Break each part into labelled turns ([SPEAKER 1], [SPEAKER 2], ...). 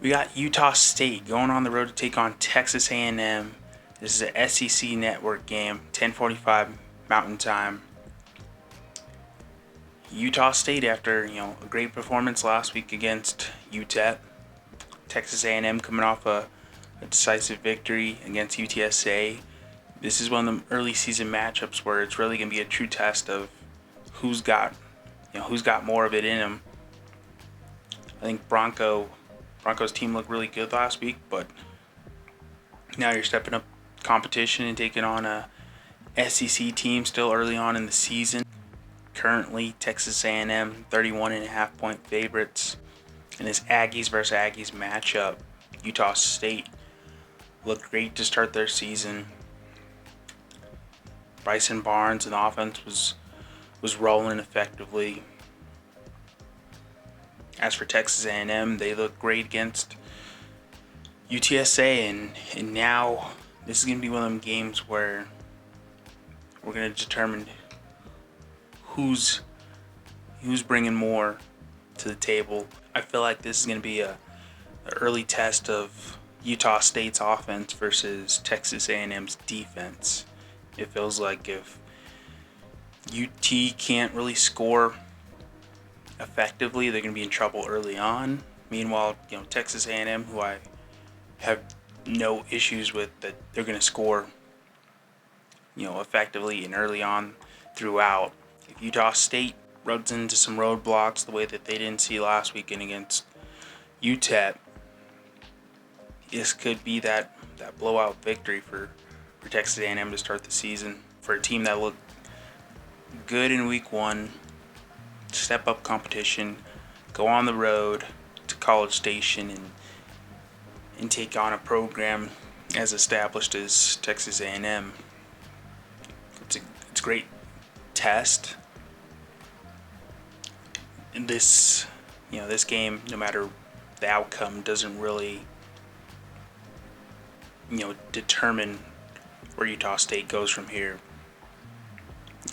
[SPEAKER 1] We got Utah State going on the road to take on Texas A&M. This is a SEC network game, 10:45 Mountain Time. Utah State, after a great performance last week against UTEP. Texas A&M coming off a decisive victory against UTSA. This is one of the early season matchups where it's really going to be a true test of who's got more of it in them. I think Broncos team looked really good last week, but now you're stepping up competition and taking on a SEC team still early on in the season. Currently, Texas A&M 31.5 point favorites in this Aggies versus Aggies matchup. Utah State looked great to start their season. Bryson Barnes and the offense was rolling effectively. As for Texas A&M, they look great against UTSA, and now this is going to be one of them games where we're going to determine who's bringing more to the table. I feel like this is going to be an early test of Utah State's offense versus Texas A&M's defense. It feels like if UT can't really score effectively, they're going to be in trouble early on. Meanwhile, Texas A&M, who I have no issues with, that they're going to score, effectively and early on throughout. If Utah State runs into some roadblocks the way that they didn't see last weekend against UTEP, this could be that blowout victory for Texas A&M to start the season. For a team that looked good in week one, step up competition, go on the road to College Station and take on a program as established as Texas A&M. It's a great test. And this game, no matter the outcome, doesn't really determine where Utah State goes from here.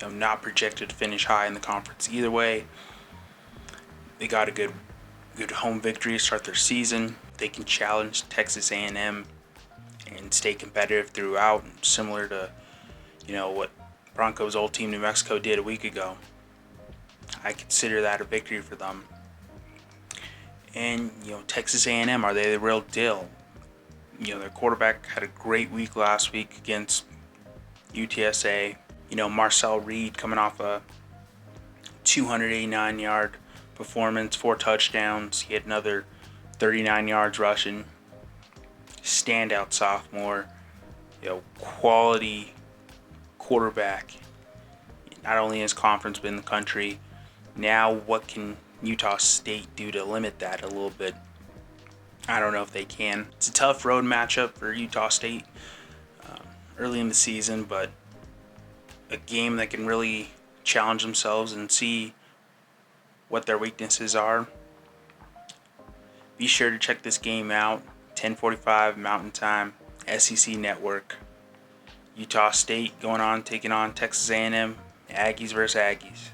[SPEAKER 1] Not projected to finish high in the conference either way. They got a good home victory to start their season. They can challenge Texas A&M and stay competitive throughout, similar to what Broncos' old team New Mexico did a week ago. I consider that a victory for them. And Texas A&M, are they the real deal? Their quarterback had a great week last week against UTSA. Marcel Reed coming off a 289-yard performance, 4 touchdowns. He had another 39 yards rushing. Standout sophomore, quality quarterback, not only in his conference but in the country. Now, what can Utah State do to limit that a little bit? I don't know if they can. It's a tough road matchup for Utah State early in the season, but a game that can really challenge themselves and see what their weaknesses are. Be sure to check this game out, 10:45 Mountain Time, SEC Network. Utah State taking on Texas A&M, Aggies versus Aggies.